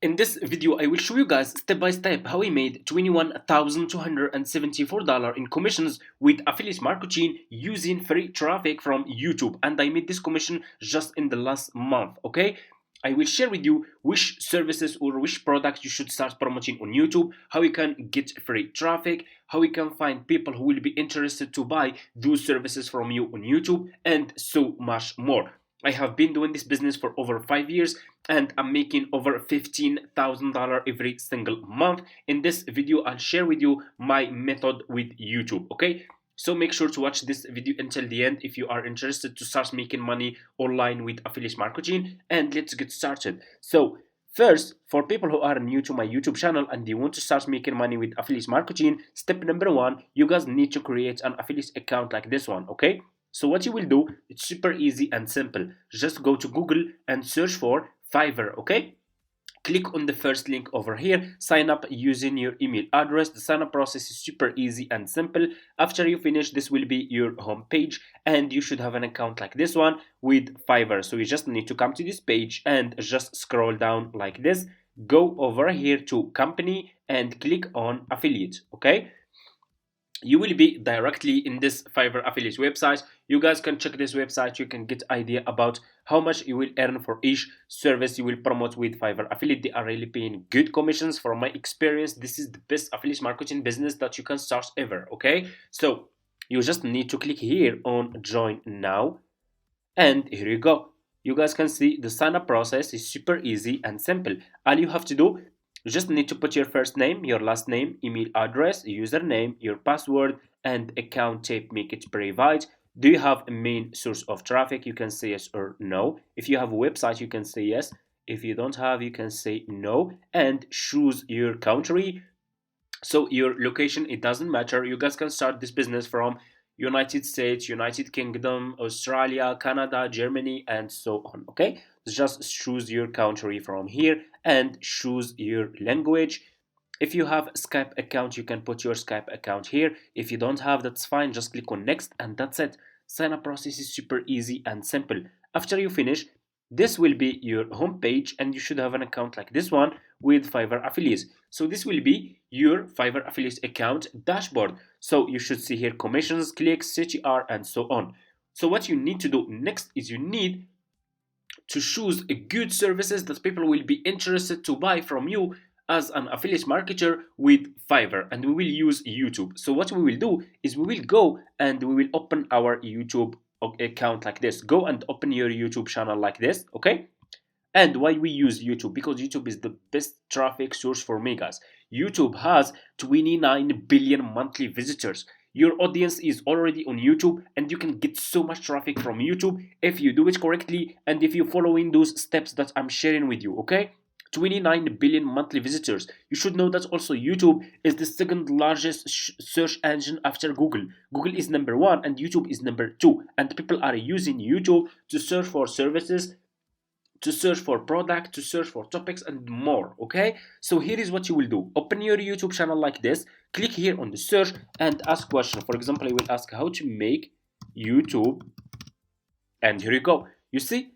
In this video, I will show you guys step by step how I made $21,274 in commissions with affiliate marketing using free traffic from YouTube. And I made this commission just in the last month, okay? I will share with you which services or which products you should start promoting on YouTube, how you can get free traffic, how you can find people who will be interested to buy those services from you on YouTube, and so much more. I have been doing this business for over 5 years and I'm making over $15,000 every single month. In this video, I'll share with you my method with YouTube, okay? So make sure to watch this video until the end if you are interested to start making money online with affiliate marketing, and let's get started. So first, for people who are new to my YouTube channel and they want to start making money with affiliate marketing, step number one, you guys need to create an affiliate account like this one, okay? So what you will do, it's super easy and simple. Just go to Google and search for Fiverr, okay? Click on the first link over here, sign up using your email address. The sign up process is super easy and simple. After you finish, this will be your home page and you should have an account like this one with Fiverr. So you just need to come to this page and just scroll down like this. Go over here to company and click on affiliate, okay? You will be directly in this Fiverr affiliate website. You guys can check this website. You can get idea about how much you will earn for each service you will promote with Fiverr affiliate. They are really paying good commissions. From my experience, this is the best affiliate marketing business that you can start ever, okay? So you just need to click here on join now, and here you go. You guys can see the sign up process is super easy and simple. All you have to do, you just need to put your first name, your last name, email address, username, your password, and account type. Make it private. Do you have a main source of traffic? You can say yes or no. If you have a website, you can say yes. If you don't have, you can say no. And choose your country. So your location, it doesn't matter. You guys can start this business from United States, United Kingdom, Australia, Canada, Germany, and so on, okay? Just choose your country from here and choose your language. If you have a Skype account, you can put your Skype account here. If you don't have, that's fine. Just click on next and that's it. Sign up process is super easy and simple. After you finish, this will be your home page and you should have an account like this one with Fiverr affiliates. So this will be your Fiverr affiliate account dashboard. So you should see here commissions, clicks, CTR, and so on. So what you need to do next is you need to choose a good services that people will be interested to buy from you as an affiliate marketer with Fiverr, and we will use YouTube. So what we will do is we will go and we will open our YouTube account like this. Go and open your YouTube channel like this, okay? And why we use YouTube? Because YouTube is the best traffic source for me, guys. YouTube has 29 billion monthly visitors. Your audience is already on YouTube and you can get so much traffic from YouTube if you do it correctly and if you following those steps that I'm sharing with you, okay? 29 billion monthly visitors. You should know that also YouTube is the second largest search engine after Google. Google is number one and YouTube is number two. And people are using YouTube to search for services, to search for product, to search for topics and more, okay? So here is what you will do. Open your YouTube channel like this, click here on the search and ask question. For example, I will ask how to make YouTube, and here you go. You see,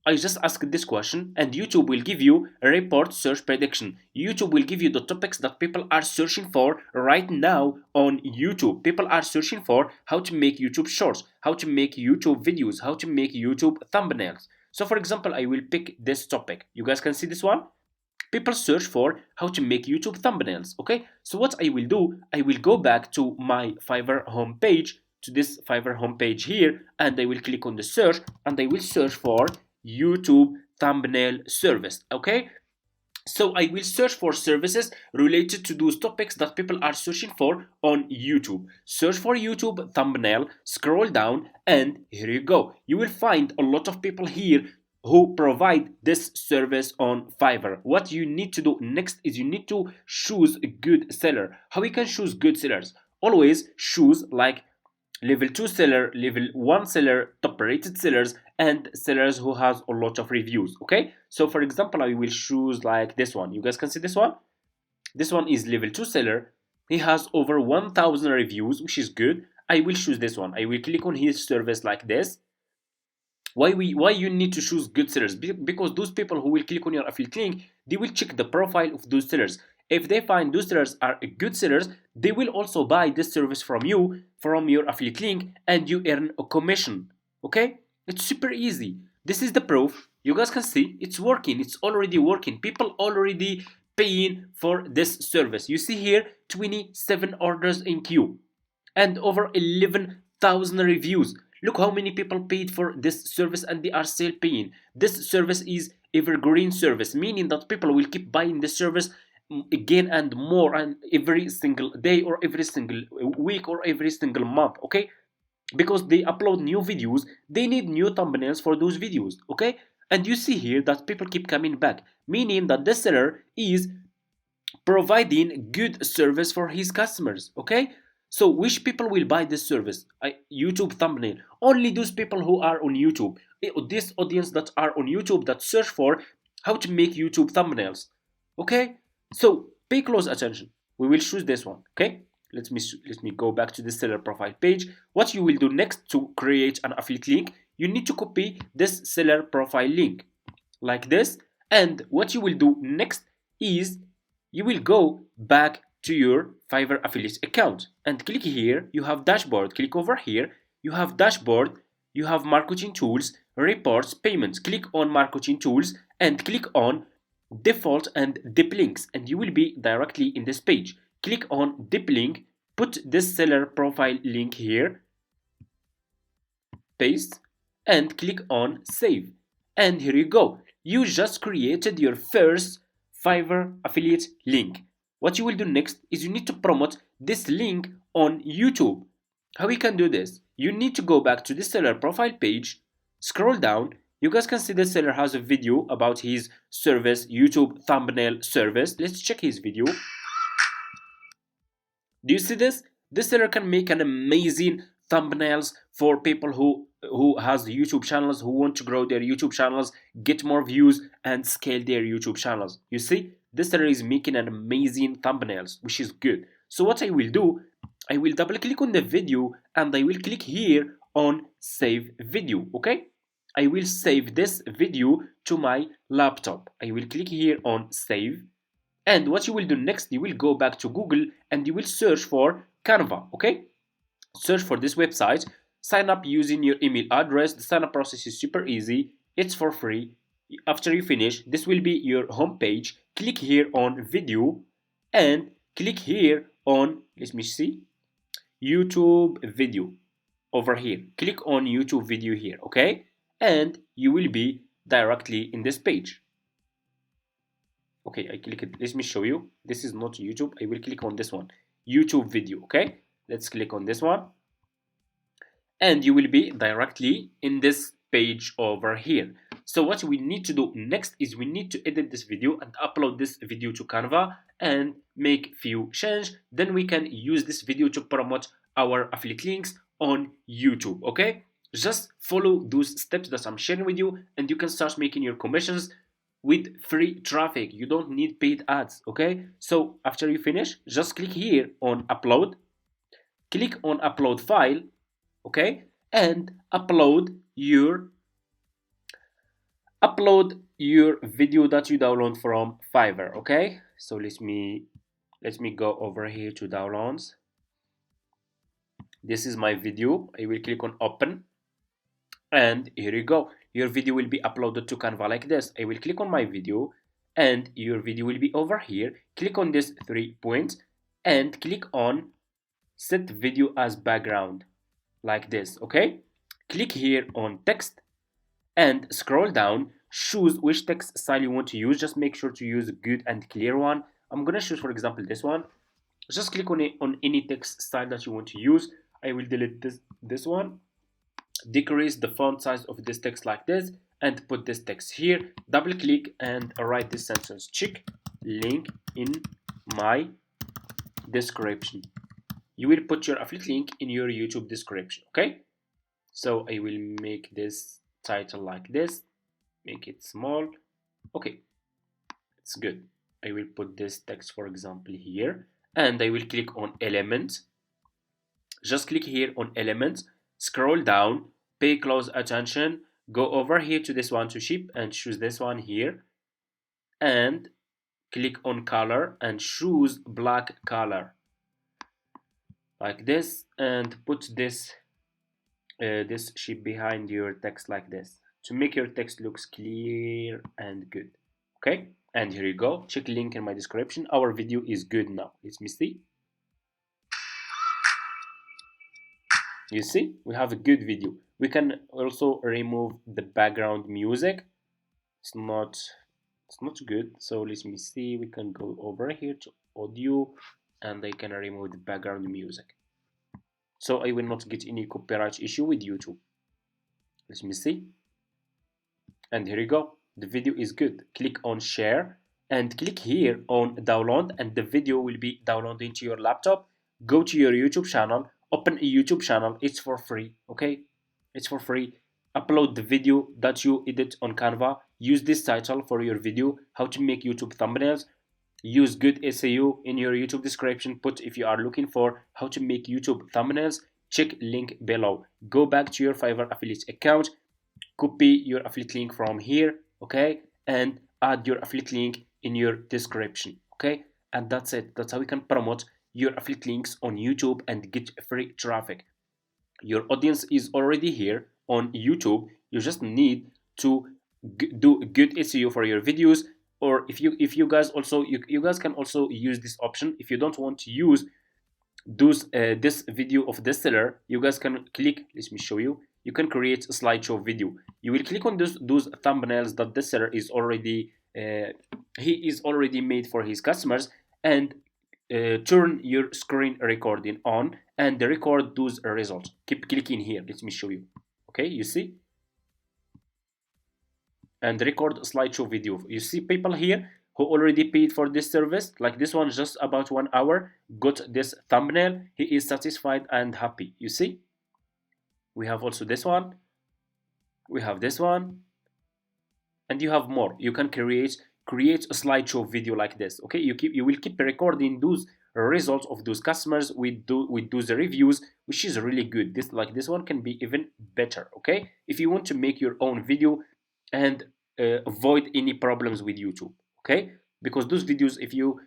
I just asked this question and YouTube will give you a report search prediction. YouTube will give you the topics that people are searching for right now on YouTube. People are searching for how to make YouTube shorts, how to make YouTube videos, how to make YouTube thumbnails. So for example, I will pick this topic. You guys can see this one? People search for how to make YouTube thumbnails, okay? So what I will do, I will go back to my Fiverr homepage, to this Fiverr homepage here, and I will click on the search and I will search for YouTube thumbnail service, okay? So I will search for services related to those topics that people are searching for on YouTube. Search for YouTube thumbnail, scroll down, and here you go. You will find a lot of people here who provide this service on Fiverr. What you need to do next is you need to choose a good seller. How you can choose good sellers? Always choose like level 2 seller, level 1 seller, top rated sellers, and sellers who has a lot of reviews, okay? So for example, I will choose like this one. You guys can see this one? This one is level 2 seller. He has over 1000 reviews, which is good. I will choose this one. I will click on his service like this. Why you need to choose good sellers? Because those people who will click on your affiliate link, they will check the profile of those sellers. If they find those sellers are good sellers, they will also buy this service from you, from your affiliate link, and you earn a commission. Okay, it's super easy. This is the proof. You guys can see it's working. It's already working. People already paying for this service. You see here 27 orders in queue and over 11,000 reviews. Look how many people paid for this service and they are still paying. This service is evergreen service, meaning that people will keep buying this service again and more, and every single day or every single week or every single month. Okay, because they upload new videos, they need new thumbnails for those videos. Okay, and you see here that people keep coming back, meaning that the seller is providing good service for his customers. Okay, so which people will buy this service? YouTube thumbnail. Only those people who are on YouTube. This audience that are on YouTube that search for how to make YouTube thumbnails. Okay, so pay close attention. We will choose this one. Okay, let me go back to the seller profile page. What you will do next to create an affiliate link, you need to copy this seller profile link like this, and what you will do next is you will go back to your Fiverr affiliate account and click here. You have dashboard. Click over here. You have dashboard. You have marketing tools, reports, payments. Click on marketing tools and click on default and dip links, and you will be directly in this page. Click on dip link. Put this seller profile link here. Paste and click on save. And here you go. You just created your first Fiverr affiliate link. What you will do next is you need to promote this link on YouTube. How we can do this? You need to go back to the seller profile page, scroll down. You guys can see the seller has a video about his service, YouTube thumbnail service. Let's check his video. Do you see this? This seller can make an amazing thumbnails for people who has YouTube channels, who want to grow their YouTube channels, get more views and scale their YouTube channels. You see, this seller is making an amazing thumbnails, which is good. So what I will do, I will double click on the video and I will click here on save video. Okay, I will save this video to my laptop. I will click here on save. And what you will do next, you will go back to Google and you will search for Canva. Okay, search for this website, sign up using your email address. The sign up process is super easy, it's for free. After you finish, this will be your home page. Click here on video and click here on, let me see, YouTube video over here. Click on YouTube video here. Okay, and you will be directly in this page. Okay, I click it. Let me show you. This is not YouTube. I will click on this one, YouTube video. Okay, let's click on this one and you will be directly in this page over here. So what we need to do next is we need to edit this video and upload this video to Canva and make few changes. Then we can use this video to promote our affiliate links on YouTube. Okay, just follow those steps that I'm sharing with you and you can start making your commissions with free traffic. You don't need paid ads. Okay, so after you finish, just click here on upload, click on upload file. Okay, and upload your video that you download from Fiverr. Okay, so let me go over here to downloads. This is my video. I will click on open and here you go. Your video will be uploaded to Canva like this. I will click on my video and your video will be over here. Click on this 3 points and click on set video as background like this. Okay, click here on text and scroll down, choose which text style you want to use. Just make sure to use a good and clear one. I'm gonna choose, for example, this one. Just click on it on any text style that you want to use. I will delete this one, decrease the font size of this text like this and put this text here. Double click and write this sentence: check link in my description. You will put your affiliate link in your YouTube description. Okay, so I will make this title like this, make it small. Okay, it's good. I will put this text, for example, here and I will click on elements. Just click here on elements, scroll down, pay close attention, go over here to this one to ship and choose this one here and click on color and choose black color like this, and put this shape behind your text like this to make your text looks clear and good. Okay, and here you go, check link in my description. Our video is good now. Let me see. You see, we have a good video. We can also remove the background music. It's not good. So let me see, we can go over here to audio and I can remove the background music, so I will not get any copyright issue with YouTube. Let me see. And here you go, the video is good. Click on share and click here on download, and the video will be downloaded into your laptop. Go to your YouTube channel, open a YouTube channel. It's for free. Okay, it's for free. Upload the video that you edit on Canva. Use this title for your video, how to make YouTube thumbnails. Use good SEO in your YouTube description. Put if you are looking for how to make YouTube thumbnails. Check link below. Go back to your Fiverr affiliate account, copy your affiliate link from here, okay, and add your affiliate link in your description, okay, and that's it. That's how we can promote your affiliate links on YouTube and get free traffic. Your audience is already here on YouTube. You just need to do good SEO for your videos. Or if you guys also you guys can also use this option. If you don't want to use this video of the seller, you guys can click, let me show you, you can create a slideshow video. You will click on those thumbnails that the seller is already he is already made for his customers, and turn your screen recording on and record those results. Keep clicking here, let me show you. Okay, you see, and record a slideshow video. You see people here who already paid for this service, like this one, just about 1 hour, got this thumbnail. He is satisfied and happy. You see, we have also this one, we have this one, and you have more. You can create a slideshow video like this. Okay, you will keep recording those results of those customers with those reviews, which is really good. This one can be even better. Okay, if you want to make your own video and avoid any problems with YouTube. Okay, because those videos, if you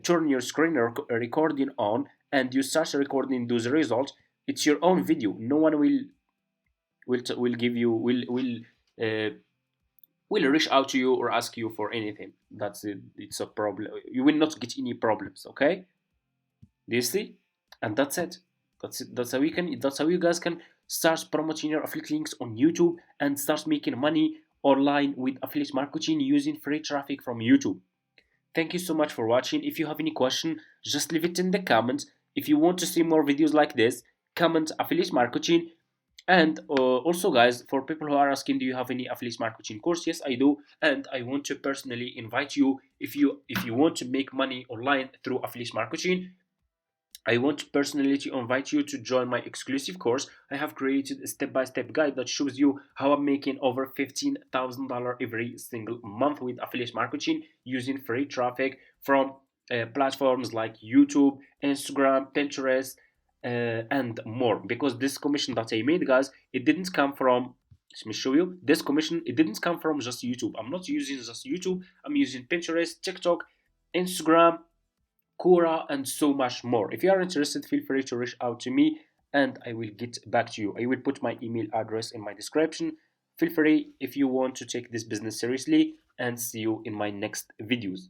turn your screen recording on and you start recording those results, it's your own video. No one will give you will reach out to you or ask you for anything. That's it. It's a problem. You will not get any problems. Okay, do you see? And that's it. That's how you guys can start promoting your affiliate links on YouTube and start making money online with affiliate marketing using free traffic from YouTube. Thank you so much for watching. If you have any question, just leave it in the comments. If you want to see more videos like this, comment affiliate marketing. And also guys, for people who are asking, do you have any affiliate marketing course? Yes, I do, and I want to personally invite you. If you want to make money online through affiliate marketing, I want to personally invite you to join my exclusive course. I have created a step-by-step guide that shows you how I'm making over $15,000 every single month with affiliate marketing using free traffic from platforms like YouTube, Instagram, Pinterest, and more. Because this commission that I made, guys, it didn't come from, let me show you, this commission, it didn't come from just YouTube. I'm not using just YouTube. I'm using Pinterest, TikTok, Instagram, Quora, and so much more. If you are interested, feel free to reach out to me and I will get back to you. I will put my email address in my description. Feel free if you want to take this business seriously, and see you in my next videos.